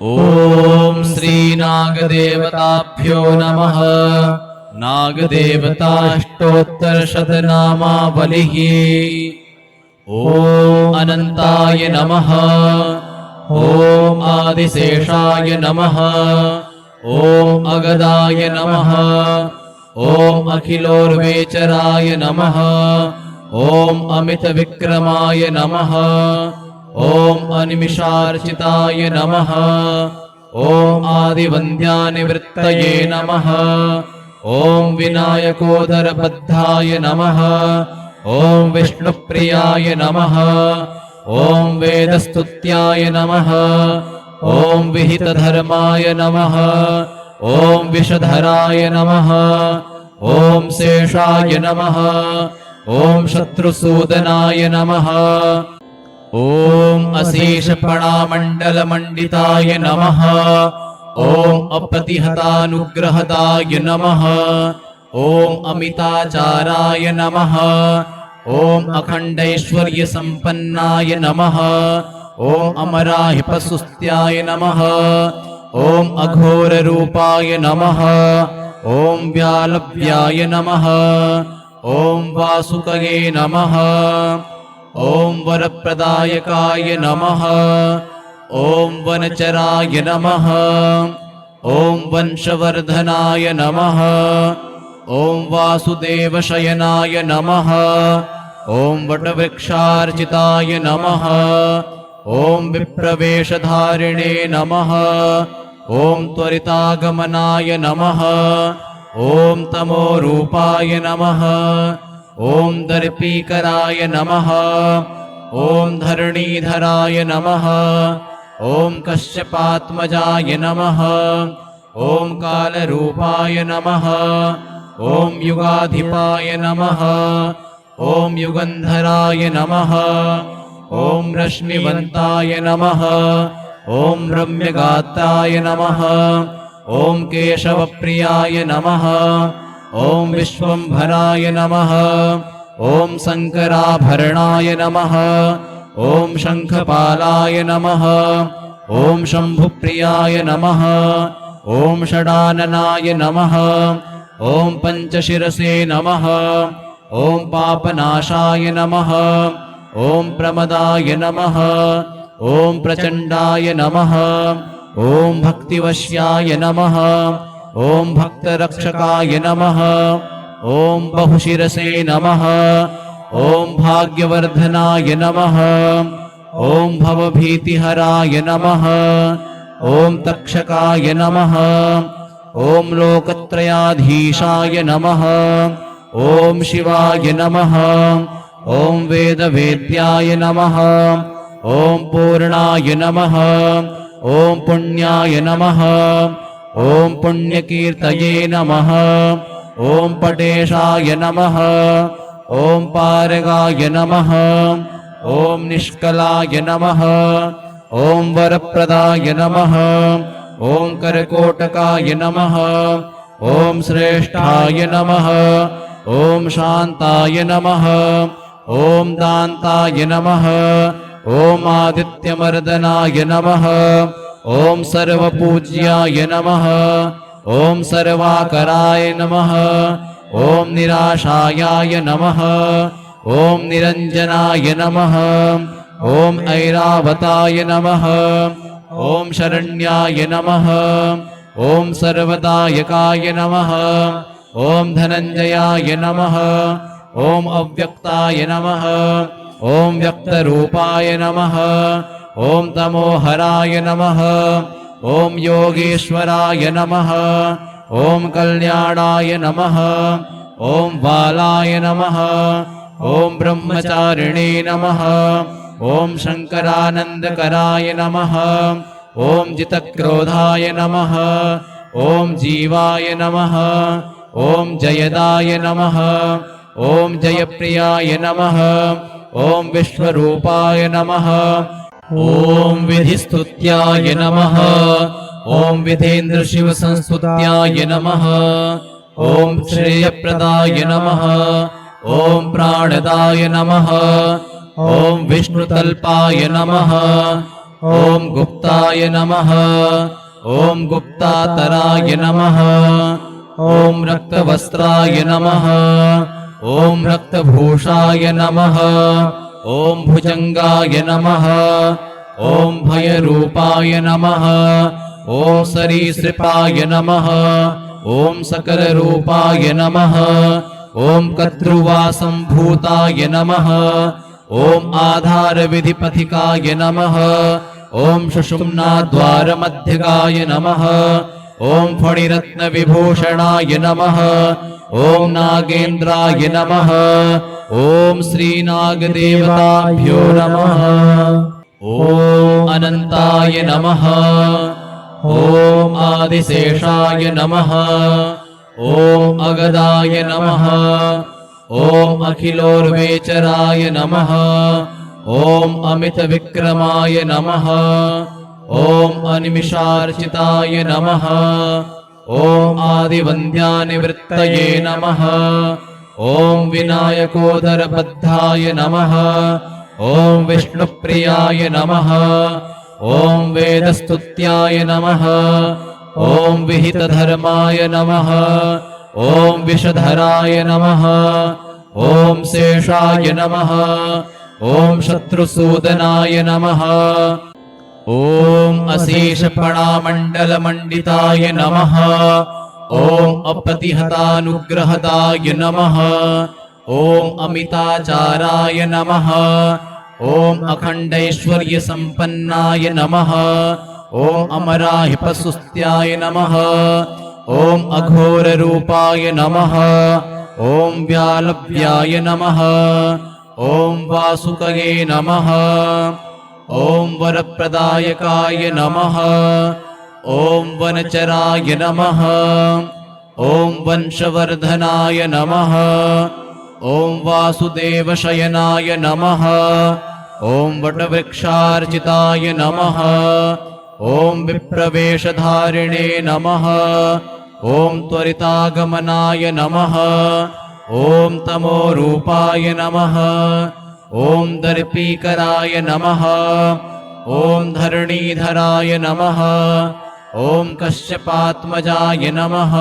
ॐ श्रीनागदेवताभ्यो नमः। नागदेवताष्टोत्तरशतनामावलिः। ॐ अनन्ताय नमः। ॐ आदिशेषाय नमः। ॐ अगदाय नमः। ॐ अखिलोर्वेचराय नमः। ॐ अमितविक्रमाय नमः। ॐ अनिमिषार्चिताय नमः। ॐ आदिवन्द्यानिवृत्तये नमः। ॐ विनायकोदरबद्धाय नमः। ॐ विष्णुप्रियाय नमः। ॐ वेदस्तुत्याय नमः। ॐ विहितधर्माय नमः। ॐ विषधराय नमः। ॐ शेषाय नमः। ॐ शत्रुसूदनाय नमः। ॐ अशेषपणामण्डलमण्डिताय नमः। ॐ अप्रतिहतानुग्रहदाय नमः। ॐ अमिताचाराय नमः। ॐ अखण्डैश्वर्यसम्पन्नाय नमः। ॐ अमराहिपसुस्त्याय नमः। ॐ अघोररूपाय नमः। ॐ व्यालव्याय नमः। ॐ वासुकये नमः। ॐ वरप्रदायकाय नमः। ॐ वनचराय नमः। ॐ वंशवर्धनाय नमः। ॐ वासुदेवशयनाय नमः। ॐ वटवृक्षार्चिताय नमः। ॐ विप्रवेशधारिणे नमः। ॐ त्वरितागमनाय नमः। ॐ तमोरूपाय नमः। ॐ दर्पीकराय नमः। ॐ धरणीधराय नमः। ॐ कश्यपात्मजाय नमः। ॐ कालरूपाय नमः। ॐ युगाधिपाय नमः। ॐ युगन्धराय नमः। ॐ रश्मिवन्ताय नमः। ॐ रम्यगात्राय नमः। ॐ केशवप्रियाय नमः। ॐ विश्वम्भराय नमः। ॐ शङ्कराभरणाय नमः। ॐ शङ्खपालाय नमः। ॐ शम्भुप्रियाय नमः। ॐ षडाननाय नमः। ॐ पञ्चशिरसे नमः। ॐ पापनाशाय नमः। ॐ प्रमदाय नमः। ॐ प्रचण्डाय नमः। ॐ भक्तिवश्याय नमः। ॐ भक्तरक्षकाय नमः। ॐ बहुशिरसे नमः। ॐ भाग्यवर्धनाय नमः। ॐ भवभीतिहराय नमः। ॐ तक्षकाय नमः। ॐ लोकत्रयाधीशाय नमः। ॐ शिवाय नमः। ॐ वेदवेद्याय नमः। ॐ पूर्णाय नमः। ॐ पुण्याय नमः। ॐ पुण्यकीर्तये नमः। ॐ पटेशाय नमः। ॐ पारगाय नमः। ॐ निष्कलाय नमः। ॐ वरप्रदाय नमः। ॐ करकोटकाय नमः। ॐ श्रेष्ठाय नमः। ॐ शान्ताय नमः। ॐ दान्ताय नमः। ॐ आदित्यमर्दनाय नमः। ॐ सर्वपूज्याय नमः। ॐ सर्वाकराय नमः। ॐ निराशायाय नमः। ॐ निरञ्जनाय नमः। ॐ ऐरावताय नमः। ॐ शरण्याय नमः। ॐ सर्वदायकाय नमः। ॐ धनञ्जयाय नमः। ॐ अव्यक्ताय नमः। ॐ व्यक्तरूपाय नमः। ॐ तमोहराय नमः। ॐ योगेश्वराय नमः। ॐ कल्याणाय नमः। ॐ बालाय नमः। ॐ ब्रह्मचारिणे नमः। ॐ शङ्करानन्दकराय नमः। ॐ जितक्रोधाय नमः। ॐ जीवाय नमः। ॐ जयदाय नमः। ॐ जयप्रियाय नमः। ॐ विश्वरूपाय नमः। ॐ विधिस्तुत्याय नमः। ॐ विधेन्द्रशिवसंस्तुत्याय नमः। ॐ श्रेयप्रदाय नमः। ॐ प्राणदाय नमः। ॐ विष्णुतल्पाय नमः। ॐ गुप्ताय नमः ॐ गुप्तातराय नमः ॐ रक्तवस्त्राय नमः ॐ रक्तभूषाय नमः ॐ भुजङ्गाय नमः ॐ भयरूपाय नमः ॐ सरीसृपाय नमः ॐ सकलरूपाय नमः ॐ कर्तृवासम्भूताय नमः ॐ आधारविधिपथिकाय नमः ॐ सुषुम्नाद्वारमध्यगाय नमः ॐ फणिरत्नविभूषणाय नमः ॐ नागेन्द्राय नमः ॐ श्रीनागदेवताभ्यो नमः ॐ अनन्ताय नमः ॐ आदिशेषाय नमः ॐ अगदाय नमः ॐ अखिलोर्वेचराय नमः ॐ अमितविक्रमाय नमः ॐ अनिमिषार्चिताय नमः ॐ आदिवन्द्यानिवृत्तये नमः ॐ विनायकोदरबद्धाय नमः ॐ विष्णुप्रियाय नमः ॐ वेदस्तुत्याय नमः ॐ विहितधर्माय नमः ॐ विषधराय नमः ॐ शेषाय नमः ॐ शत्रुसूदनाय नमः ॐ अशेषपणामण्डलमण्डिताय नमः ॐ अप्रतिहतानुग्रहदाय नमः ॐ अमिताचाराय नमः ॐ अखण्डैश्वर्यसम्पन्नाय नमः ॐ अमराहिपसुस्त्याय नमः ॐ अघोररूपाय नमः ॐ व्यालव्याय नमः ॐ वासुकये नमः ॐ वरप्रदायकाय नमः ॐ वनचराय नमः ॐ वंशवर्धनाय नमः ॐ वासुदेवशयनाय नमः ॐ वटवृक्षार्चिताय नमः ॐ विप्रवेशधारिणे नमः ॐ त्वरितागमनाय नमः ॐ तमोरूपाय नमः ॐ दर्पीकराय नमः ॐ धरणीधराय नमः ॐ कश्यपात्मजाय नमः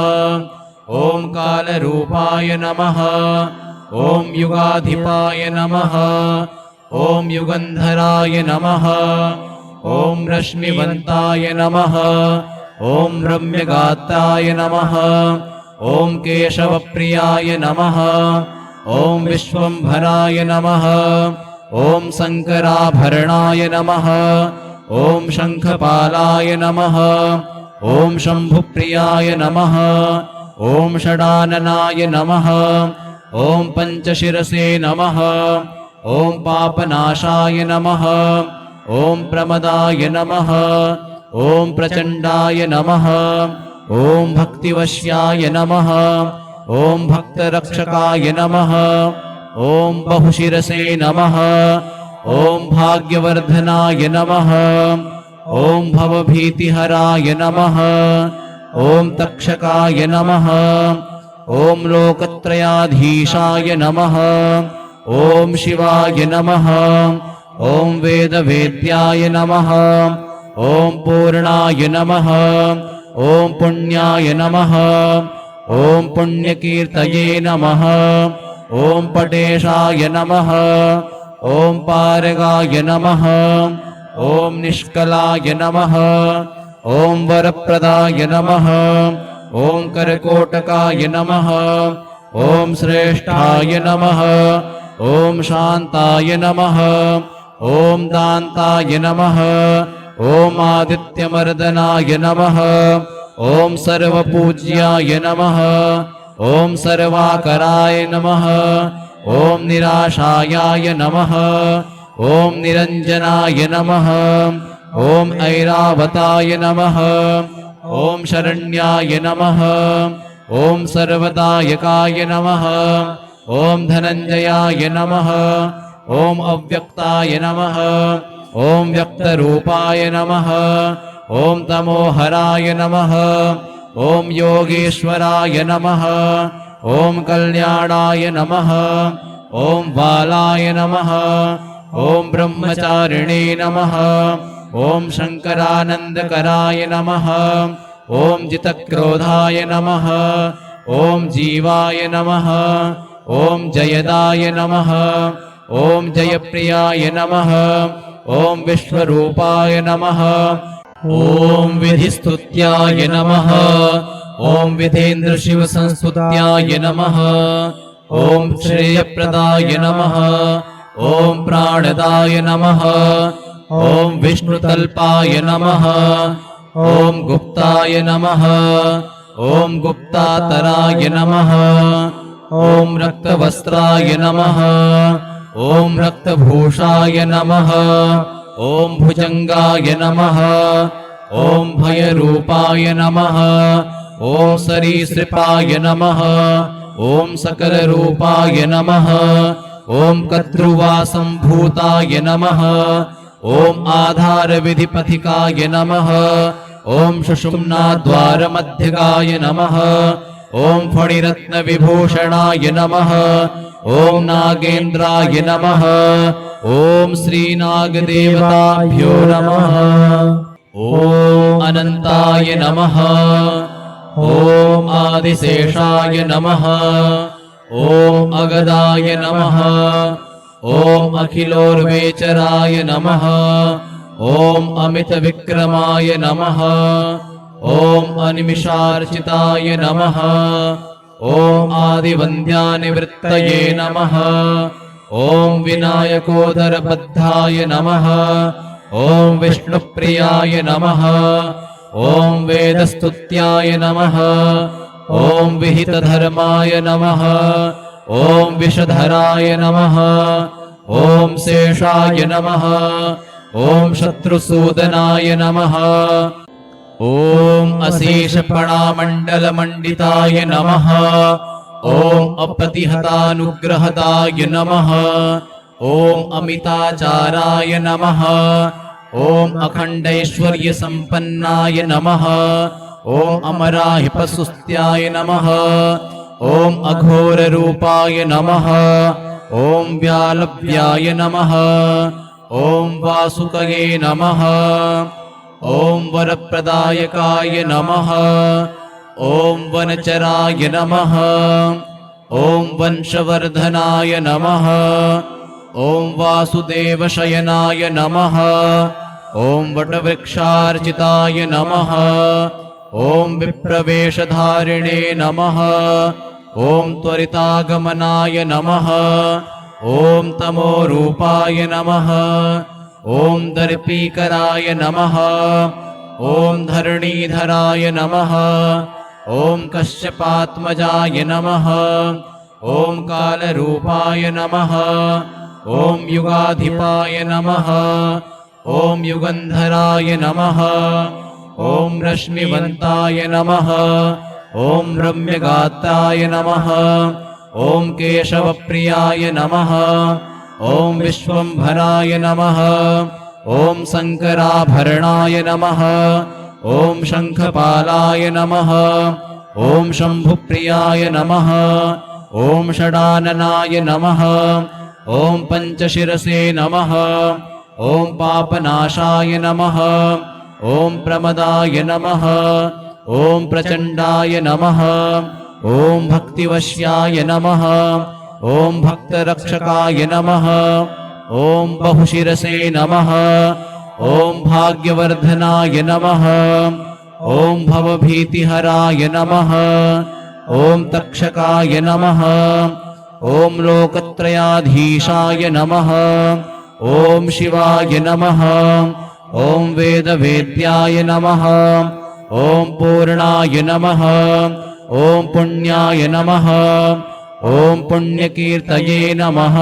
ॐ कालरूपाय नमः ॐ युगाधिपाय नमः ॐ युगन्धराय नमः ॐ रश्मिवन्ताय नमः ॐ रम्यगात्राय नमः ॐ केशवप्रियाय नमः ॐ विश्वम्भराय नमः ॐ शङ्कराभरणाय नमः ॐ शङ्खपालाय नमः ॐ शम्भुप्रियाय नमः ॐ षडाननाय नमः ॐ पञ्चशिरसे नमः ॐ पापनाशाय नमः ॐ प्रमदाय नमः ॐ प्रचण्डाय नमः ॐ भक्तिवश्याय नमः ॐ भक्तरक्षकाय नमः ॐ बहुशिरसे नमः ॐ भाग्यवर्धनाय नमः ॐ भवभीतिहराय नमः ॐ तक्षकाय नमः ॐ लोकत्रयाधीशाय नमः ॐ शिवाय नमः ॐ वेदवेद्याय नमः ॐ पूर्णाय नमः ॐ पुण्याय नमः ॐ पुण्यकीर्तये नमः ॐ पटेशाय नमः ॐ पारगाय नमः ॐ निष्कलाय नमः ॐ वरप्रदाय नमः ॐ करकोटकाय नमः ॐ श्रेष्ठाय नमः ॐ शान्ताय नमः ॐ दान्ताय नमः ॐ आदित्यमर्दनाय नमः ॐ सर्वपूज्याय नमः ॐ सर्वाकराय नमः ॐ निराशायाय नमः ॐ निरञ्जनाय नमः ॐ ऐरावताय नमः ॐ शरण्याय नमः ॐ सर्वदायकाय नमः ॐ धनञ्जयाय नमः ॐ अव्यक्ताय नमः ॐ व्यक्तरूपाय नमः ॐ तमोहराय नमः ॐ योगेश्वराय नमः ॐ कल्याणाय नमः ॐ बालाय नमः ॐ ब्रह्मचारिणे नमः ॐ शङ्करानन्दकराय नमः ॐ जितक्रोधाय नमः ॐ जीवाय नमः ॐ जयदाय नमः ॐ जयप्रियाय नमः ॐ विश्वरूपाय नमः ॐ विधिस्तुत्याय नमः ॐ विधेन्द्रशिवसंस्तुत्याय नमः ॐ श्रेयप्रदाय नमः ॐ प्राणदाय नमः ॐ विष्णुतल्पाय नमः ॐ गुप्ताय नमः ॐ गुप्तातराय नमः ॐ रक्तवस्त्राय नमः ॐ रक्तभूषाय नमः ॐ भुजङ्गाय नमः ॐ भयरूपाय नमः ॐ सरीसृपाय नमः ॐ सकलरूपाय नमः ॐ कर्तृवासम्भूताय नमः ॐ आधारविधिपथिकाय नमः ॐ सुषुम्नाद्वारमध्यगाय नमः ॐ फणिरत्नविभूषणाय नमः ॐ नागेन्द्राय नमः ॐ श्रीनागदेवताभ्यो नमः ॐ अनन्ताय नमः ॐ आदिशेषाय नमः ॐ अगदाय नमः ॐ अखिलोर्वेचराय नमः ॐ अमितविक्रमाय नमः ॐ अनिमिषार्चिताय नमः ॐ आदिवन्द्यानिवृत्तये नमः ॐ विनायकोदरबद्धाय नमः ॐ विष्णुप्रियाय नमः ॐ वेदस्तुत्याय नमः ॐ विहितधर्माय नमः ॐ विषधराय नमः ॐ शेषाय नमः ॐ शत्रुसूदनाय नमः ॐ अशेषपणामण्डलमण्डिताय नमः ॐ अप्रतिहतानुग्रहदाय नमः ॐ अमिताचाराय नमः ॐ अखण्डैश्वर्यसम्पन्नाय नमः ॐ अमराहिपसुस्त्याय नमः ॐ अघोररूपाय नमः ॐ व्यालव्याय नमः ॐ वासुकये नमः ॐ वरप्रदायकाय नमः ॐ वनचराय नमः ॐ वंशवर्धनाय नमः ॐ वासुदेवशयनाय नमः ॐ वटवृक्षार्चिताय नमः ॐ विप्रवेशधारिणे नमः ॐ त्वरितागमनाय नमः ॐ तमोरूपाय नमः ॐ दर्पीकराय नमः ॐ धरणीधराय नमः ॐ कश्यपात्मजाय नमः ॐ कालरूपाय नमः ॐ युगाधिपाय नमः ॐ युगन्धराय नमः ॐ रश्मिवन्ताय नमः ॐ रम्यगात्राय नमः ॐ केशवप्रियाय नमः ॐ विश्वम्भराय नमः ॐ शङ्कराभरणाय नमः ॐ शङ्खपालाय नमः ॐ शम्भुप्रियाय नमः ॐ षडाननाय नमः ॐ पञ्चशिरसे नमः ॐ पापनाशाय नमः ॐ प्रमदाय नमः ॐ प्रचण्डाय नमः ॐ भक्तिवश्याय नमः ॐ भक्तरक्षकाय नमः ॐ बहुशिरसे नमः ॐ भाग्यवर्धनाय नमः ॐ भवभीतिहराय नमः ॐ तक्षकाय नमः ॐ लोकत्रयाधीशाय नमः ॐ शिवाय नमः ॐ वेदवेद्याय नमः ॐ पूर्णाय नमः ॐ पुण्याय नमः ॐ पुण्यकीर्तये नमः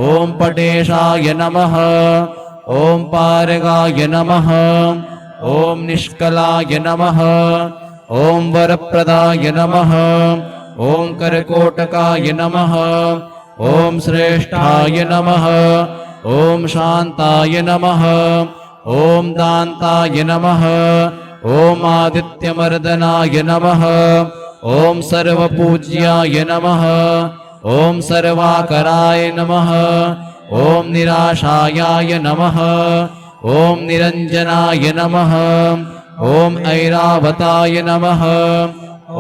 ॐ पटेशाय नमः ॐ पारगाय नमः ॐ निष्कलाय नमः ॐ वरप्रदाय नमः ॐ करकोटकाय नमः ॐ श्रेष्ठाय नमः ॐ शान्ताय नमः ॐ दान्ताय नमः ॐ आदित्यमर्दनाय नमः ॐ सर्वपूज्याय नमः ॐ सर्वाकराय नमः ॐ निराशायाय नमः ॐ निरञ्जनाय नमः ॐ ऐरावताय नमः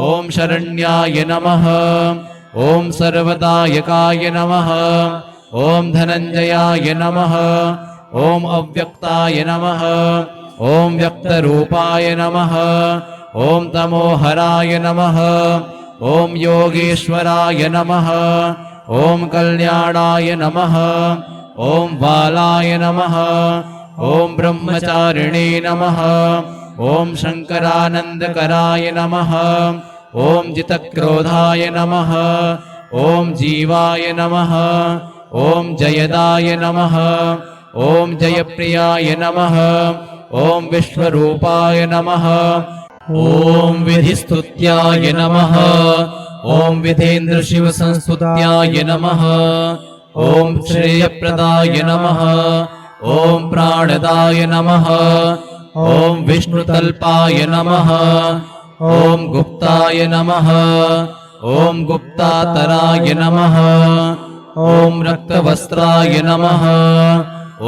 ॐ शरण्याय नमः ॐ सर्वदायकाय नमः ॐ धनञ्जयाय नमः ॐ अव्यक्ताय नमः ॐ व्यक्तरूपाय नमः ॐ तमोहराय नमः ॐ योगेश्वराय नमः ॐ कल्याणाय नमः ॐ बालाय नमः ॐ ब्रह्मचारिणे नमः ॐ शङ्करानन्दकराय नमः ॐ जितक्रोधाय नमः ॐ जीवाय नमः ॐ जयदाय नमः ॐ जयप्रियाय नमः ॐ विश्वरूपाय नमः ॐ विधिस्तुत्याय नमः ॐ विधेन्द्रशिवसंस्तुत्याय नमः ॐ श्रेयप्रदाय नमः ॐ प्राणदाय नमः ॐ विष्णुतल्पाय नमः ॐ गुप्ताय नमः ॐ गुप्तातराय नमः ॐ रक्तवस्त्राय नमः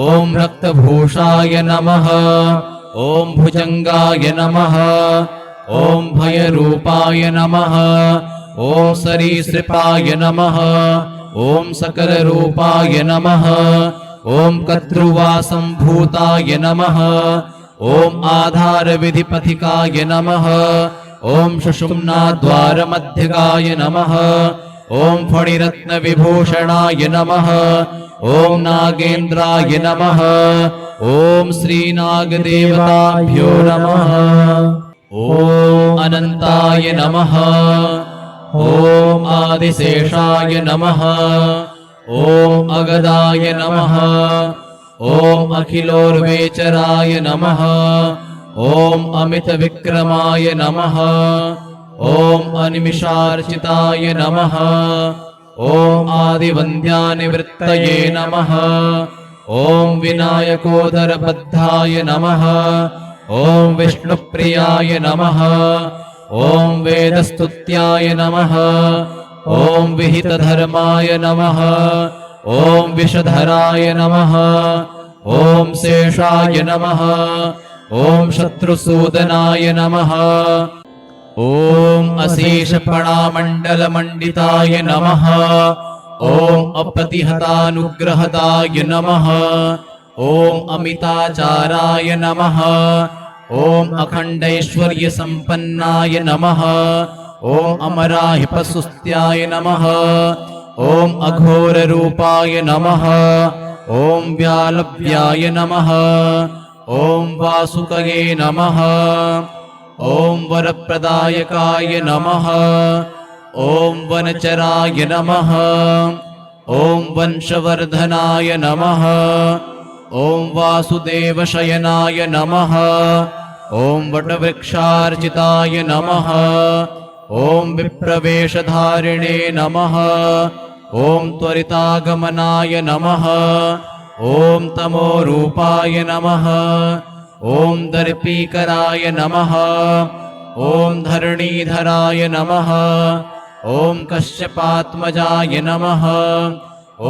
ॐ रक्तभूषाय नमः ॐ भुजङ्गाय नमः ॐ भयरूपाय नमः ॐ सरीसृपाय नमः ॐ सकलरूपाय नमः ॐ कद्रुवासम्भूताय नमः ॐ आधारविधिपथिकाय नमः ॐ सुषुम्नाद्वारमध्यगाय नमः ॐ फणिरत्नविभूषणाय नमः ॐ नागेन्द्राय नमः ॐ श्रीनागदेवताभ्यो नमः ॐ अनन्ताय नमः ॐ आदिशेषाय नमः ॐ अगदाय नमः ॐ अखिलोर्वेचराय नमः ॐ अमितविक्रमाय नमः ॐ अनिमिषार्चिताय नमः ॐ आदिवन्द्यानिवृत्तये नमः ॐ विनायकोदरबद्धाय नमः ॐ विष्णुप्रियाय नमः ॐ वेदस्तुत्याय नमः ॐ विहितधर्माय नमः ॐ विषधराय नमः ॐ शेषाय नमः ॐ शत्रुसूदनाय नमः ॐ अशेषपणामण्डलमण्डिताय नमः ॐ अप्रतिहतानुग्रहदाय नमः ॐ अमिताचाराय नमः ॐ अखण्डैश्वर्यसम्पन्नाय नमः ॐ अमराहिपसुस्त्याय नमः ॐ अघोररूपाय नमः ॐ व्यालव्याय नमः ॐ वासुकये नमः ॐ वरप्रदायकाय नमः ॐ वनचराय नमः ॐ वंशवर्धनाय नमः ॐ वासुदेवशयनाय नमः ॐ वटवृक्षार्चिताय नमः ॐ विप्रवेशधारिणे नमः ॐ त्वरितागमनाय नमः ॐ तमोरूपाय नमः ॐ दर्पीकराय नमः ॐ धरणीधराय नमः ॐ कश्यपात्मजाय नमः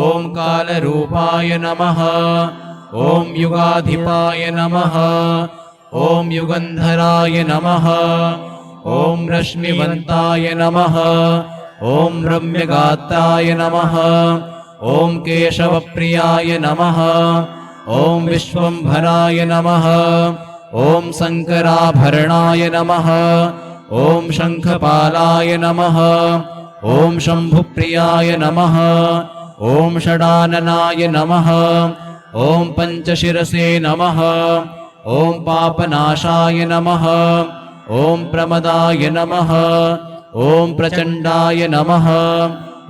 ॐ कालरूपाय नमः ॐ युगाधिपाय नमः ॐ युगन्धराय नमः ॐ रश्मिवन्ताय नमः ॐ रम्यगात्राय नमः ॐ केशवप्रियाय नमः ॐ विश्वम्भराय नमः ॐ शङ्कराभरणाय नमः ॐ शङ्खपालाय नमः ॐ शम्भुप्रियाय नमः ॐ षडाननाय नमः ॐ पञ्चशिरसे नमः ॐ पापनाशाय नमः ॐ प्रमदाय नमः ॐ प्रचण्डाय नमः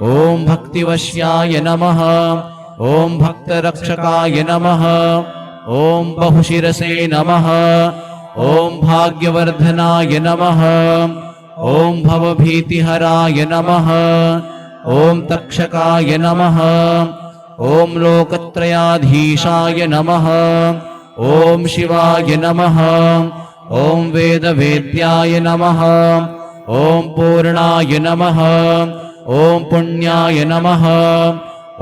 ॐ भक्तिवश्याय नमः ॐ भक्तरक्षकाय नमः ॐ बहुशिरसे नमः ॐ भाग्यवर्धनाय नमः ॐ भवभीतिहराय नमः ॐ तक्षकाय नमः ॐ लोकत्रयाधीशाय नमः ॐ शिवाय नमः ॐ वेदवेद्याय नमः ॐ पूर्णाय नमः ॐ पुण्याय नमः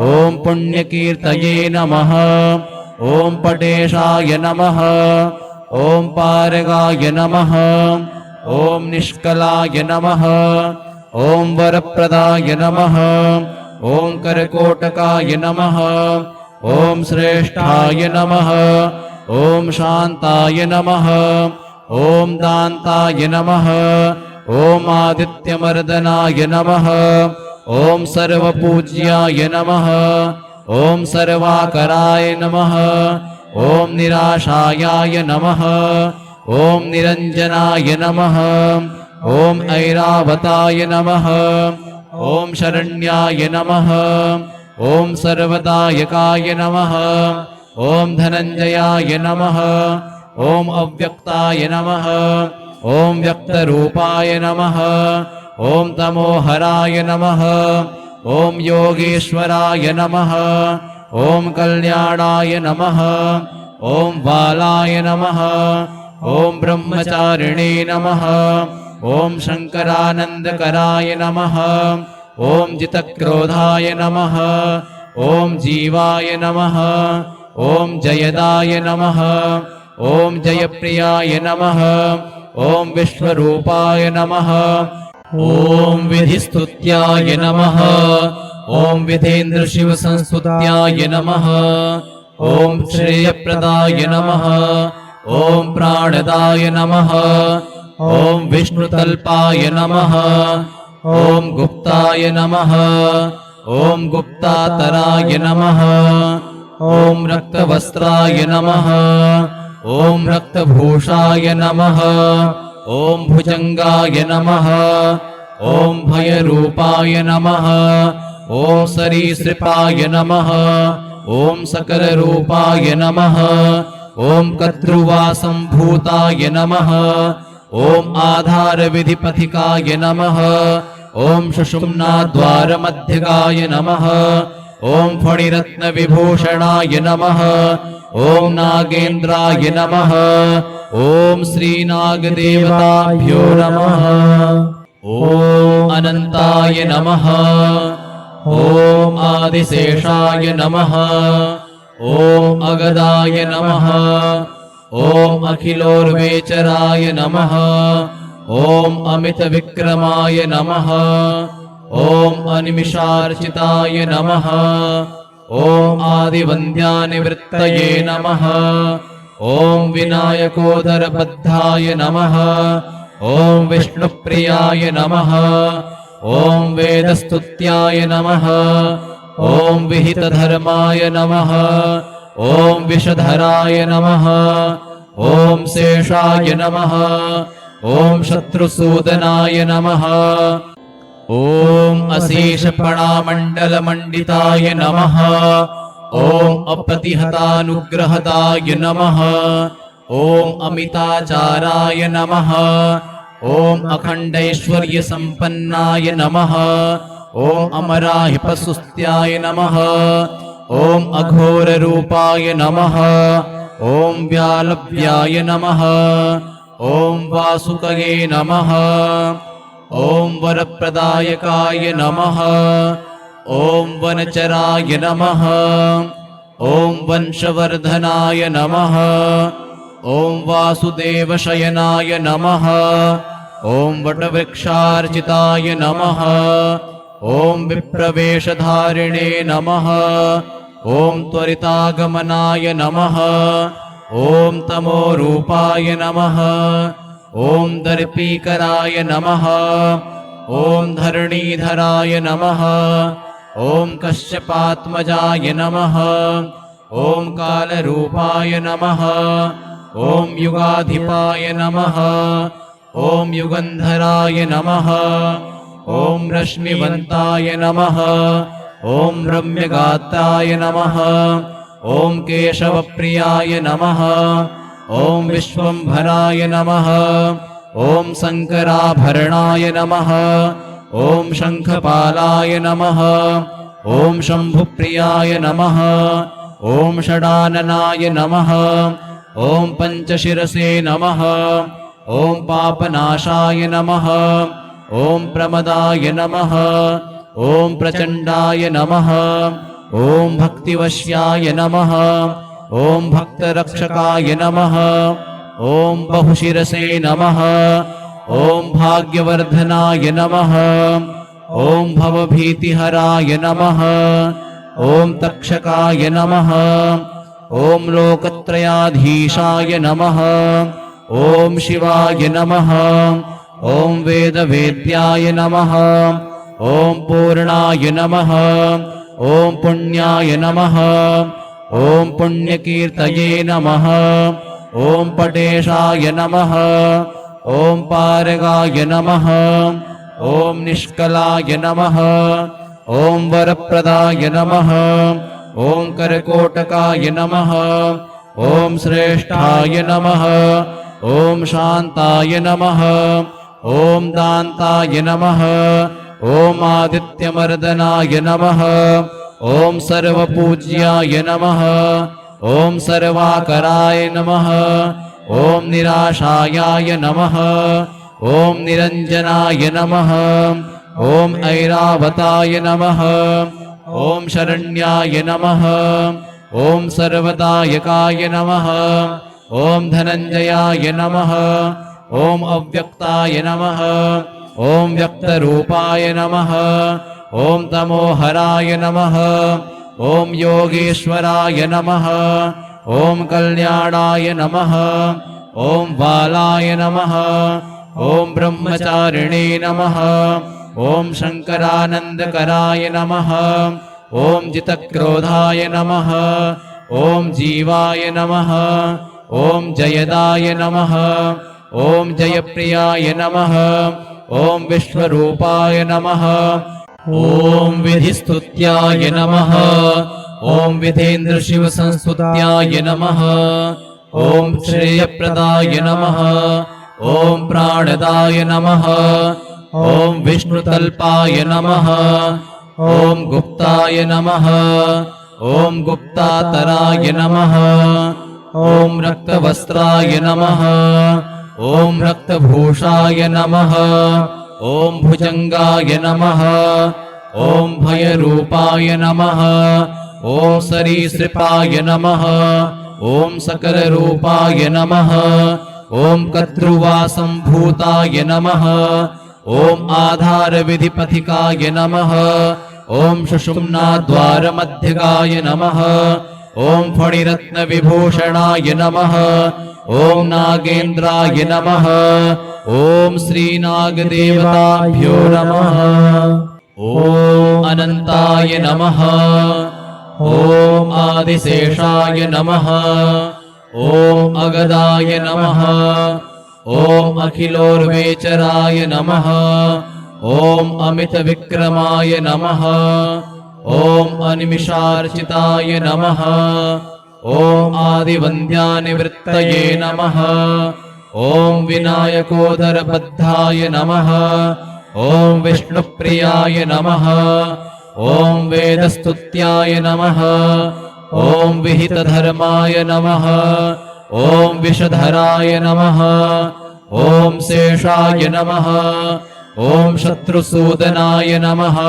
ॐ पुण्यकीर्तये नमः ॐ पटेशाय नमः ॐ पारगाय नमः ॐ निष्कलाय नमः ॐ वरप्रदाय नमः ॐ करकोटकाय नमः ॐ श्रेष्ठाय नमः ॐ शान्ताय नमः ॐ दान्ताय नमः ॐ आदित्यमर्दनाय नमः ॐ सर्वपूज्याय नमः ॐ सर्वाकराय नमः ॐ निराशायाय नमः ॐ निरञ्जनाय नमः ॐ ऐरावताय नमः ॐ शरण्याय नमः ॐ सर्वदायकाय नमः ॐ धनञ्जयाय नमः ॐ अव्यक्ताय नमः ॐ व्यक्तरूपाय नमः ॐ तमोहराय नमः ॐ योगेश्वराय नमः ॐ कल्याणाय नमः ॐ बालाय नमः ॐ ब्रह्मचारिणे नमः ॐ शङ्करानन्दकराय नमः ॐ जितक्रोधाय नमः ॐ जीवाय नमः ॐ जयदाय नमः ॐ जयप्रियाय नमः ॐ विश्वरूपाय नमः ॐ विधिस्तुत्याय नमः ॐ विधेन्द्रशिवसंस्तुत्याय नमः ॐ श्रेयप्रदाय नमः ॐ प्राणदाय नमः ॐ विष्णुतल्पाय नमः ॐ गुप्ताय नमः ॐ गुप्तातराय नमः ॐ रक्तवस्त्राय नमः ॐ रक्तभूषाय नमः ॐ भुजङ्गाय नमः ॐ भयरूपाय नमः ॐ सरीसृपाय नमः ॐ सकलरूपाय नमः ॐ कर्तृवासम्भूताय नमः ॐ आधारविधिपथिकाय नमः ॐ सुषुम्नाद्वारमध्यगाय नमः ॐ फणिरत्नविभूषणाय नमः ॐ नागेन्द्राय नमः ॐ श्रीनागदेवताभ्यो नमः ॐ अनन्ताय नमः ॐ आदिशेषाय नमः ॐ अगदाय नमः ॐ अखिलोर्वेचराय नमः ॐ अमितविक्रमाय नमः ॐ अनिमिषार्चिताय नमः ॐ आदिवन्द्यानिवृत्तये नमः ॐ विनायकोदरबद्धाय नमः ॐ विष्णुप्रियाय नमः ॐ वेदस्तुत्याय नमः ॐ विहितधर्माय नमः ॐ विषधराय नमः ॐ शेषाय नमः ॐ शत्रुसूदनाय नमः ॐ अशेषपणामण्डलमण्डिताय नमः ॐ अप्रतिहतानुग्रहदाय नमः ॐ अमिताचाराय नमः ॐ अखण्डैश्वर्यसम्पन्नाय नमः ॐ अमराहिपसुस्त्याय नमः ॐ अघोररूपाय नमः ॐ व्यालव्याय नमः ॐ वासुकये नमः ॐ वरप्रदायकाय नमः ॐ वनचराय नमः ॐ वंशवर्धनाय नमः ॐ वासुदेवशयनाय नमः ॐ वटवृक्षार्चिताय नमः ॐ विप्रवेशधारिणे नमः ॐ त्वरितागमनाय नमः ॐ तमोरूपाय नमः ॐ दर्पीकराय नमः ॐ धरणीधराय नमः ॐ कश्यपात्मजाय नमः ॐ कालरूपाय नमः ॐ युगाधिपाय नमः ॐ युगन्धराय नमः ॐ रश्मिवन्ताय नमः ॐ रम्यगात्राय नमः ॐ केशवप्रियाय नमः ॐ विश्वम्भराय नमः ॐ शङ्कराभरणाय नमः ॐ शङ्खपालाय नमः ॐ शम्भुप्रियाय नमः ॐ षडाननाय नमः ॐ पञ्चशिरसे नमः ॐ पापनाशाय नमः ॐ प्रमदाय नमः ॐ प्रचण्डाय नमः ॐ भक्तिवश्याय नमः ॐ भक्तरक्षकाय नमः ॐ बहुशिरसे नमः ॐ भाग्यवर्धनाय नमः ॐ भवभीतिहराय नमः ॐ तक्षकाय नमः ॐ लोकत्रयाधीशाय नमः ॐ शिवाय नमः ॐ वेदवेद्याय नमः ॐ पूर्णाय नमः ॐ पुण्याय नमः ॐ पुण्यकीर्तये नमः ॐ पटेशाय नमः ॐ पारगाय नमः ॐ निष्कलाय नमः ॐ वरप्रदाय नमः ॐ करकोटकाय नमः ॐ श्रेष्ठाय नमः ॐ शान्ताय नमः ॐ दान्ताय नमः ॐ आदित्यमर्दनाय नमः ॐ सर्वपूज्याय नमः ॐ सर्वाकराय नमः ॐ निराशायाय नमः ॐ निरञ्जनाय नमः ॐ ऐरावताय नमः ॐ शरण्याय नमः ॐ सर्वदायकाय नमः ॐ धनञ्जयाय नमः ॐ अव्यक्ताय नमः ॐ व्यक्तरूपाय नमः ॐ तमोहराय नमः ॐ योगेश्वराय नमः ॐ कल्याणाय नमः ॐ बालाय नमः ॐ ब्रह्मचारिणे नमः ॐ शङ्करानन्दकराय नमः ॐ जितक्रोधाय नमः ॐ जीवाय नमः ॐ जयदाय नमः ॐ जयप्रियाय नमः ॐ विश्वरूपाय नमः ॐ विधिस्तुत्याय नमः ॐ विधेन्द्रशिवसंस्तुत्याय नमः ॐ श्रेयप्रदाय नमः ॐ प्राणदाय नमः ॐ विष्णुतल्पाय नमः ॐ गुप्ताय नमः ॐ गुप्तातराय नमः ॐ रक्तवस्त्राय नमः ॐ रक्तभूषाय नमः ॐ भुजङ्गाय नमः ॐ भयरूपाय नमः ॐ सरीसृपाय नमः ॐ सकलरूपाय नमः ॐ कर्तृवासम्भूताय नमः ॐ आधारविधिपथिकाय नमः ॐ सुषुम्नाद्वारमध्यगाय नमः ॐ फणिरत्नविभूषणाय नमः ॐ नागेन्द्राय नमः ॐ श्रीनागदेवताभ्यो नमः ॐ अनन्ताय नमः ॐ आदिशेषाय नमः ॐ अगदाय नमः ॐ अखिलोर्वेचराय नमः ॐ अमितविक्रमाय नमः ॐ अनिमिषार्चिताय नमः ॐ आदिवन्द्यानिवृत्तये नमः ॐ विनायकोदरबद्धाय नमः ॐ विष्णुप्रियाय नमः ॐ वेदस्तुत्याय नमः ॐ विहितधर्माय नमः ॐ विषधराय नमः ॐ शेषाय नमः ॐ शत्रुसूदनाय नमः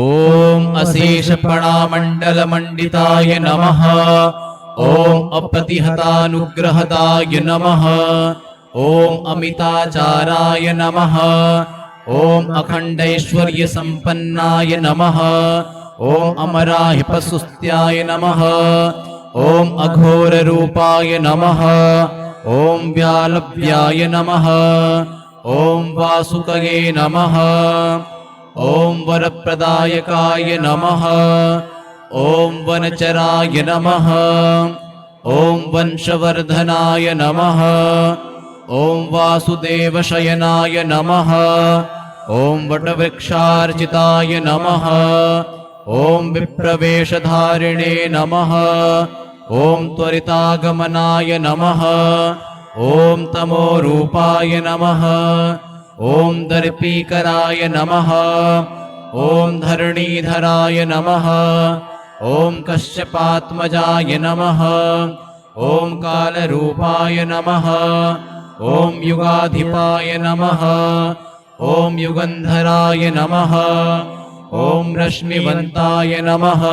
ॐ अशेषपणामण्डलमण्डिताय नमः ॐ अप्रतिहतानुग्रहदाय नमः ॐ अमिताचाराय नमः ॐ अखण्डैश्वर्यसम्पन्नाय नमः ॐ अमराहिपसुस्त्याय नमः ॐ अघोररूपाय नमः ॐ व्यालव्याय नमः ॐ वासुकये नमः ॐ वरप्रदायकाय नमः ॐ वनचराय नमः ॐ वंशवर्धनाय नमः ॐ वासुदेवशयनाय नमः ॐ वटवृक्षार्चिताय नमः ॐ विप्रवेशधारिणे नमः ॐ त्वरितागमनाय नमः ॐ तमोरूपाय नमः ॐ दर्पीकराय नमः ॐ धरणीधराय नमः ॐ कश्यपात्मजाय नमः ॐ कालरूपाय नमः ॐ युगाधिपाय नमः ॐ युगन्धराय नमः ॐ रश्मिवन्ताय नमः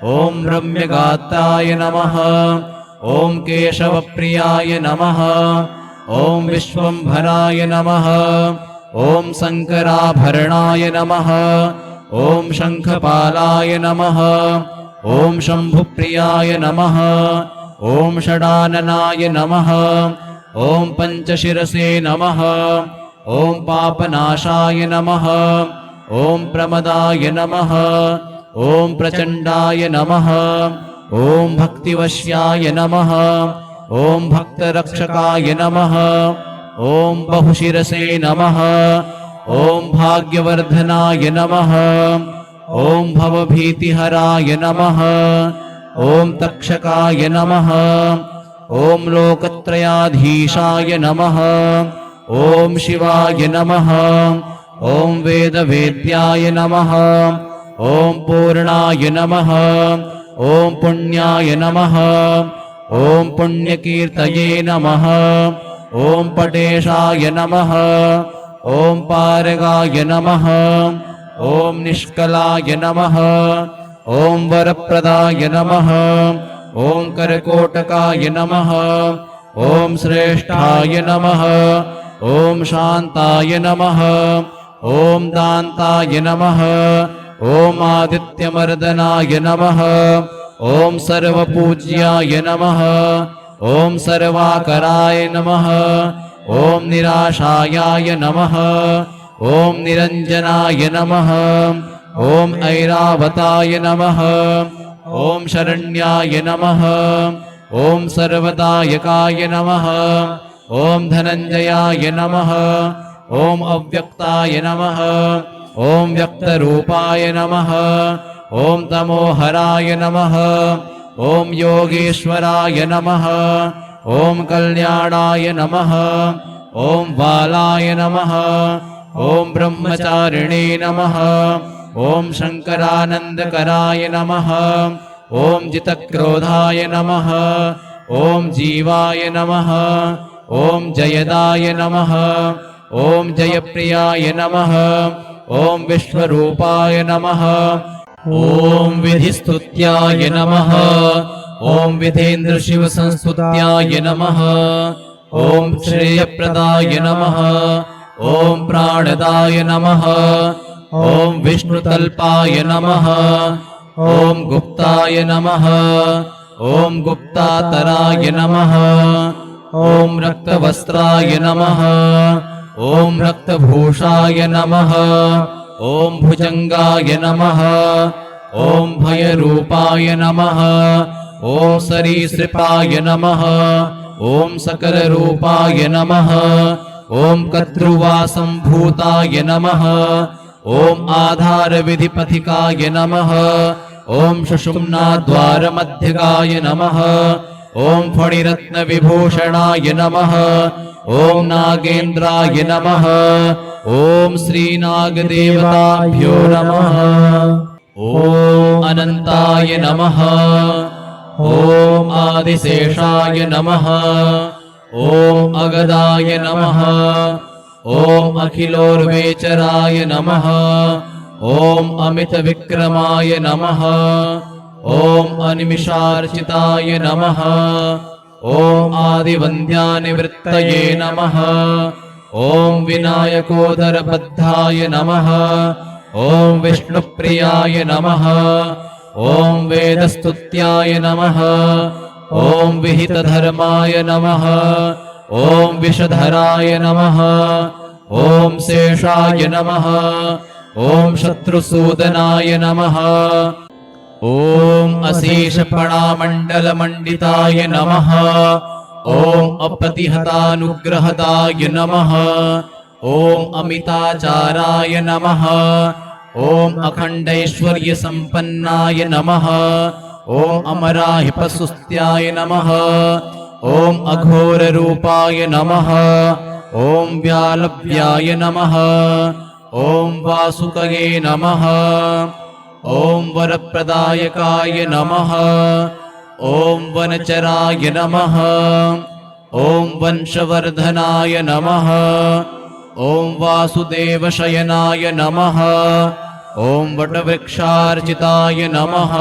ॐ रम्यगात्राय नमः ॐ केशवप्रियाय नमः ॐ विश्वम्भराय नमः ॐ शङ्कराभरणाय नमः ॐ शङ्खपालाय नमः ॐ शम्भुप्रियाय नमः ॐ षडाननाय नमः ॐ पञ्चशिरसे नमः ॐ पापनाशाय नमः ॐ प्रमदाय नमः ॐ प्रचण्डाय नमः ॐ भक्तिवश्याय नमः ॐ भक्तरक्षकाय नमः ॐ बहुशिरसे नमः ॐ भाग्यवर्धनाय नमः ॐ भवभीतिहराय नमः ॐ तक्षकाय नमः ॐ लोकत्रयाधीशाय नमः ॐ शिवाय नमः ॐ वेदवेद्याय नमः ॐ पूर्णाय नमः ॐ पुण्याय नमः ॐ पुण्यकीर्तये नमः ॐ पटेशाय नमः ॐ पारगाय नमः ॐ निष्कलाय नमः ॐ वरप्रदाय नमः ॐ करकोटकाय नमः ॐ श्रेष्ठाय नमः ॐ शान्ताय नमः ॐ दान्ताय नमः ॐ आदित्यमर्दनाय नमः ॐ सर्वपूज्याय नमः ॐ सर्वाकराय नमः ॐ निराशायाय नमः ॐ निरञ्जनाय नमः ॐ ऐरावताय नमः ॐ शरण्याय नमः ॐ सर्वदायकाय नमः ॐ धनञ्जयाय नमः ॐ अव्यक्ताय नमः ॐ व्यक्तरूपाय नमः ॐ तमोहराय नमः ॐ योगेश्वराय नमः ॐ कल्याणाय नमः ॐ बालाय नमः ॐ ब्रह्मचारिणे नमः ॐ शङ्करानन्दकराय नमः ॐ जितक्रोधाय नमः ॐ जीवाय नमः ॐ जयदाय नमः ॐ जयप्रियाय नमः ॐ विश्वरूपाय नमः ॐ विधिस्तुत्याय नमः ॐ विधेन्द्रशिवसंस्तुत्याय नमः ॐ श्रेयप्रदाय नमः ॐ प्राणदाय नमः ॐ विष्णुतल्पाय नमः ॐ गुप्ताय नमः ॐ गुप्तातराय नमः ॐ रक्तवस्त्राय नमः ॐ रक्तभूषाय नमः ॐ भुजङ्गाय नमः ॐ भयरूपाय नमः ॐ सरीसृपाय नमः ॐ सकलरूपाय नमः ॐ कद्रुवासम्भूताय नमः ॐ आधारविधिपथिकाय नमः ॐ सुषुम्नाद्वारमध्यगाय नमः ॐ फणिरत्नविभूषणाय नमः ॐ नागेन्द्राय नमः ॐ श्रीनागदेवताभ्यो नमः ॐ अनन्ताय नमः ॐ आदिशेषाय नमः ॐ अगदाय नमः ॐ अखिलोर्वेचराय नमः ॐ अमितविक्रमाय नमः ॐ अनिमिषार्चिताय नमः ॐ आदिवन्द्यानिवृत्तये नमः ॐ विनायकोदरबद्धाय नमः ॐ विष्णुप्रियाय नमः ॐ वेदस्तुत्याय नमः ॐ विहितधर्माय नमः ॐ विषधराय नमः ॐ शेषाय नमः ॐ शत्रुसूदनाय नमः ॐ अशेषपणामण्डलमण्डिताय नमः ॐ अप्रतिहतानुग्रहदाय नमः ॐ अमिताचाराय नमः ॐ अखण्डैश्वर्यसम्पन्नाय नमः ॐ अमराहिपसुस्त्याय नमः ॐ अघोररूपाय नमः ॐ व्यालव्याय नमः ॐ वासुकये नमः ॐ वरप्रदायकाय नमः ॐ वनचराय नमः ॐ वंशवर्धनाय नमः ॐ वासुदेवशयनाय नमः ॐ वटवृक्षार्चिताय नमः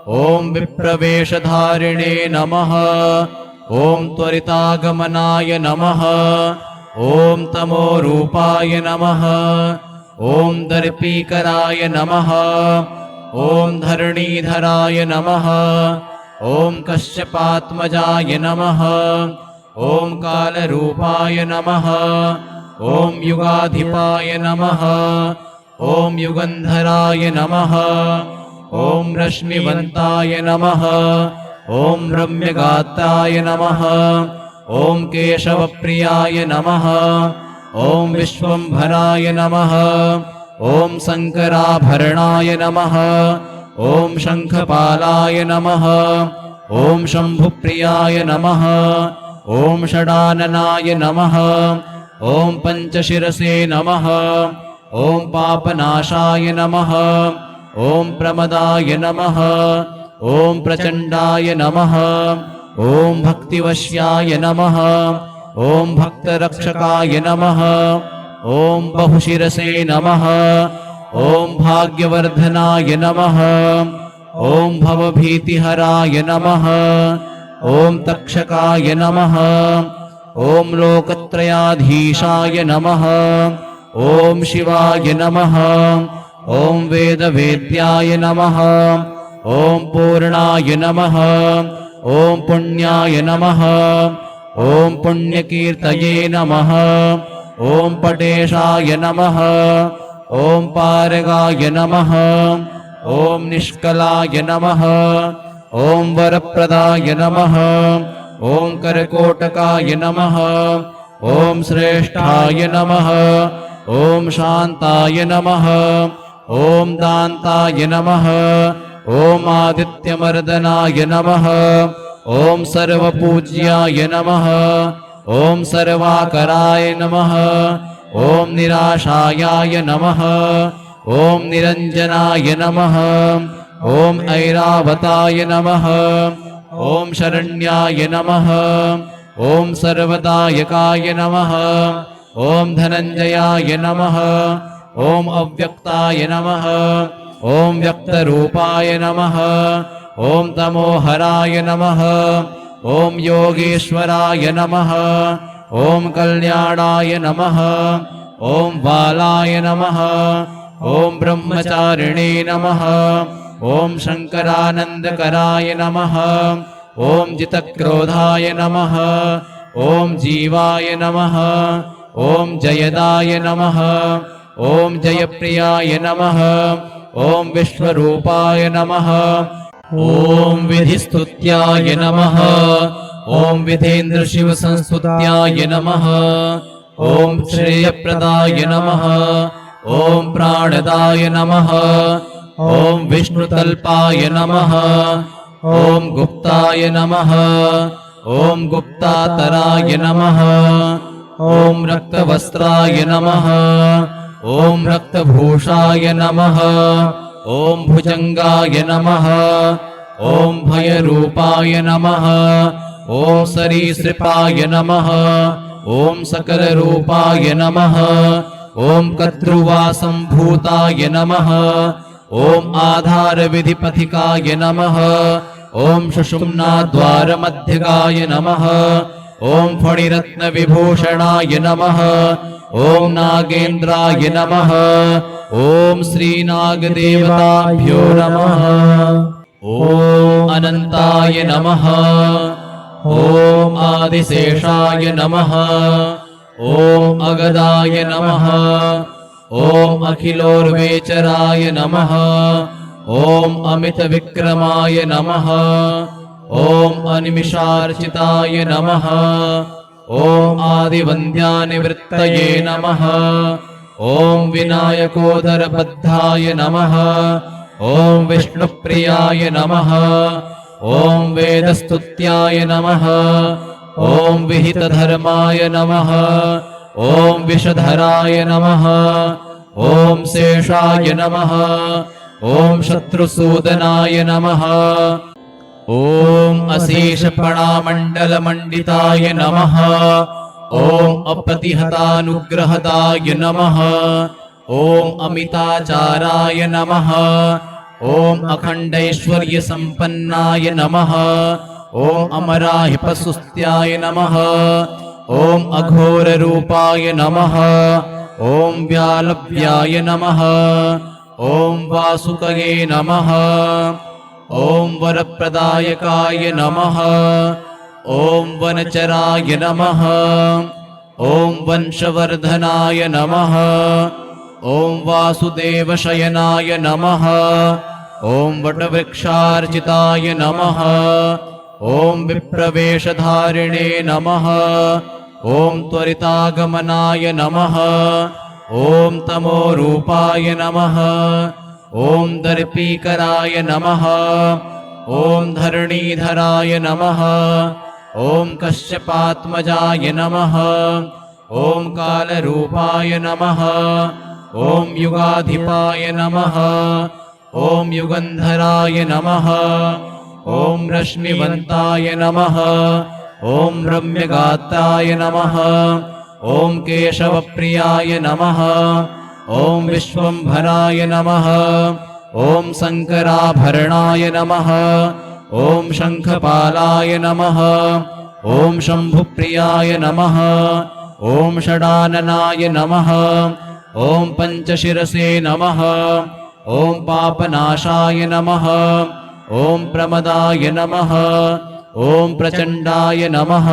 ॐ विप्रवेशधारिणे नमः। ॐ त्वरितागमनाय नमः। ॐ तमोरूपाय नमः। ॐ दर्पीकराय नमः। ॐ धरणीधराय नमः। ॐ कश्यपात्मजाय नमः। ॐ कालरूपाय नमः। ॐ युगाधिपाय नमः। ॐ युगन्धराय नमः। ॐ रश्मिवन्ताय नमः। ॐ रम्यगात्राय नमः। ॐ केशवप्रियाय नमः। ॐ विश्वम्भराय नमः। ॐ शङ्कराभरणाय नमः। ॐ शङ्खपालाय नमः। ॐ शम्भुप्रियाय नमः। ॐ षडाननाय नमः। ॐ पञ्चशिरसे नमः। ॐ पापनाशाय नमः। ॐ प्रमदाय नमः। ॐ प्रचण्डाय नमः। ॐ भक्तिवश्याय नमः। ॐ भक्तरक्षकाय नमः। ॐ बहुशिरसे नमः। ॐ भाग्यवर्धनाय नमः। ॐ भवभीतिहराय नमः। ॐ तक्षकाय नमः। ॐ लोकत्रयाधीशाय नमः। ॐ शिवाय नमः। ॐ वेदवेद्याय नमः। ॐ पूर्णाय नमः। ॐ पुण्याय नमः। ॐ पुण्यकीर्तये नमः। ॐ पटेशाय नमः। ॐ पारगाय नमः। ॐ निष्कलाय नमः। ॐ वरप्रदाय नमः। ॐ करकोटकाय नमः। ॐ श्रेष्ठाय नमः। ॐ शान्ताय नमः। ॐ दान्ताय नमः। ॐ आदित्यमर्दनाय नमः। ॐ सर्वपूज्याय नमः। ॐ सर्वाकराय नमः। ॐ निराशायाय नमः। ॐ निरञ्जनाय नमः। ॐ ऐरावताय नमः। ॐ शरण्याय नमः। ॐ सर्वदायकाय नमः। ॐ धनञ्जयाय नमः। ॐ अव्यक्ताय नमः। ॐ व्यक्तरूपाय नमः। ॐ तमोहराय नमः। ॐ योगेश्वराय नमः। ॐ कल्याणाय नमः। ॐ बालाय नमः। ॐ ब्रह्मचारिणे नमः। ॐ शङ्करानन्दकराय नमः। ॐ जितक्रोधाय नमः। ॐ जीवाय नमः। ॐ जयदाय नमः। ॐ जयप्रियाय नमः। ॐ विश्वरूपाय नमः। ॐ विधिस्तुत्याय नमः। ॐ विधेन्द्रशिवसंस्तुत्याय नमः। ॐ श्रेयप्रदाय नमः। ॐ प्राणदाय नमः। ॐ विष्णुतल्पाय नमः। ॐ गुप्ताय नमः। ॐ गुप्तातराय नमः। ॐ रक्तवस्त्राय नमः। ॐ रक्तभूषाय नमः। ॐ भुजङ्गाय नमः। ॐ भयरूपाय नमः। ॐ सरीसृपाय नमः। ॐ सकलरूपाय नमः। ॐ कर्तृवासम्भूताय नमः। ॐ आधारविधिपथिकाय नमः। ॐ सुषुम्नाद्वारमध्यगाय नमः। ॐ फणिरत्नविभूषणाय नमः। ॐ नागेन्द्राय नमः। ॐ श्रीनागदेवताभ्यो नमः। ॐ अनन्ताय नमः। ॐ आदिशेषाय नमः। ॐ अगदाय नमः। ॐ अखिलोर्वेचराय नमः। ॐ अमितविक्रमाय नमः। ॐ अनिमिषार्चिताय नमः। ॐ आदिवन्द्यानिवृत्तये नमः। ॐ विनायकोदरबद्धाय नमः। ॐ विष्णुप्रियाय नमः। ॐ वेदस्तुत्याय नमः। ॐ विहितधर्माय नमः। ॐ विषधराय नमः। ॐ शेषाय नमः। ॐ शत्रुसूदनाय नमः। ॐ अशेषपणामण्डलमण्डिताय नमः। ॐ अप्रतिहतानुग्रहदाय नमः। ॐ अमिताचाराय नमः। ॐ अखण्डैश्वर्यसम्पन्नाय नमः ॐ अमराहिपसुस्त्याय नमः ॐ अघोररूपाय नमः ॐ व्यालव्याय नमः ॐ वासुकये नमः ॐ वरप्रदायकाय नमः ॐ वनचराय नमः ॐ वंशवर्धनाय नमः ॐ वासुदेवशयनाय नमः ॐ वटवृक्षार्चिताय नमः ॐ विप्रवेशधारिणे नमः ॐ त्वरितागमनाय नमः ॐ तमोरूपाय नमः ॐ दर्पीकराय नमः ॐ धरणीधराय नमः ॐ कश्यपात्मजाय नमः ॐ कालरूपाय नमः ॐ युगाधिपाय नमः ॐ युगन्धराय नमः ॐ रश्मिवन्ताय नमः ॐ रम्यगात्राय नमः ॐ केशवप्रियाय नमः ॐ विश्वम्भराय नमः ॐ शङ्कराभरणाय नमः ॐ शङ्खपालाय नमः ॐ शम्भुप्रियाय नमः ॐ षडाननाय नमः ॐ पञ्चशिरसे नमः ॐ पापनाशाय नमः ॐ प्रमदाय नमः ॐ प्रचण्डाय नमः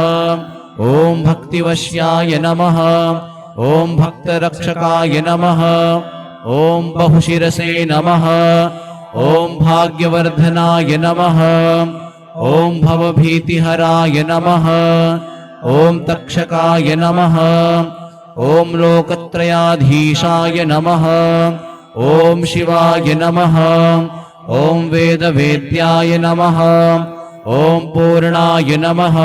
ॐ भक्तिवश्याय नमः ॐ भक्तरक्षकाय नमः ॐ बहुशिरसे नमः ॐ भाग्यवर्धनाय नमः ॐ भवभीतिहराय नमः ॐ तक्षकाय नमः ॐ लोकत्रयाधीशाय नमः ॐ शिवाय नमः ॐ वेदवेद्याय नमः ॐ पूर्णाय नमः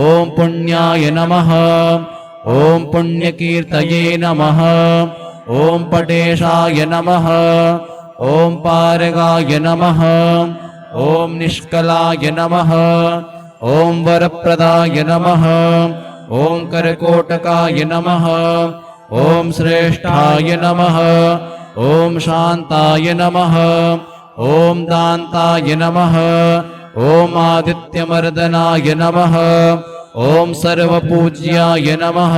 ॐ पुण्याय नमः ॐ पुण्यकीर्तये नमः ॐ पटेशाय नमः ॐ पारगाय नमः ॐ निष्कलाय नमः ॐ वरप्रदाय नमः ॐ करकोटकाय नमः ॐ श्रेष्ठाय नमः ॐ शान्ताय नमः ॐ दान्ताय नमः ॐ आदित्यमर्दनाय नमः ॐ सर्वपूज्याय नमः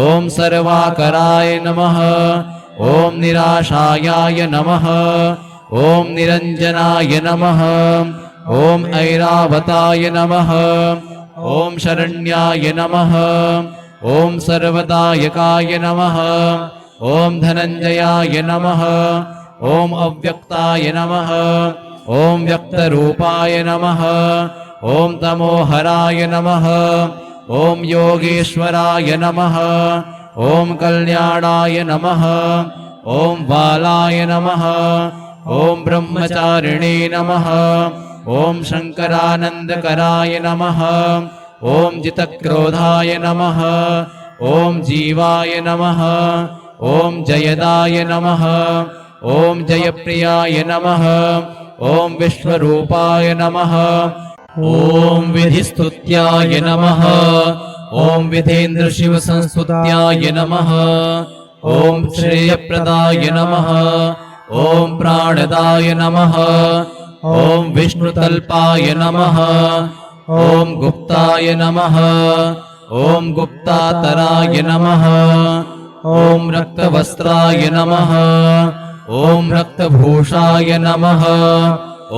ॐ सर्वाकराय नमः ॐ निराशायाय नमः ॐ निरञ्जनाय नमः ॐ ऐरावताय नमः ॐ शरण्याय नमः ॐ सर्वदायकाय नमः ॐ धनञ्जयाय नमः ॐ अव्यक्ताय नमः ॐ व्यक्तरूपाय नमः ॐ तमोहराय नमः ॐ योगेश्वराय नमः ॐ कल्याणाय नमः ॐ बालाय नमः ॐ ब्रह्मचारिणे नमः ॐ शङ्करानन्दकराय नमः ॐ जितक्रोधाय नमः ॐ जीवाय नमः ॐ जयदाय नमः ॐ जयप्रियाय नमः ॐ विश्वरूपाय नमः ॐ विधिस्तुत्याय नमः ॐ विधेन्द्रशिवसंस्तुत्याय नमः ॐ श्रेयप्रदाय नमः ॐ प्राणदाय नमः ॐ विष्णुतल्पाय नमः ॐ गुप्ताय नमः ॐ गुप्तातराय नमः ॐ रक्तवस्त्राय नमः ॐ रक्तभूषाय नमः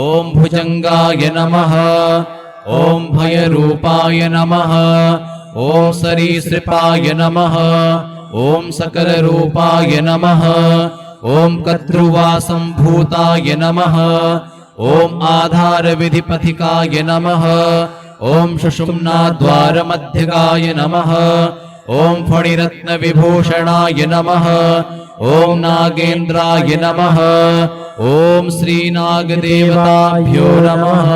ॐ भुजङ्गाय नमः ॐ भयरूपाय नमः ॐ सरीसृपाय नमः ॐ सकलरूपाय नमः ॐ कद्रुवासम्भूताय नमः ॐ आधारविधिपथिकाय नमः ॐ सुषुम्नाद्वारमध्यगाय नमः ॐ फणिरत्नविभूषणाय नमः ॐ नागेन्द्राय नमः ॐ श्रीनागदेवताभ्यो नमः।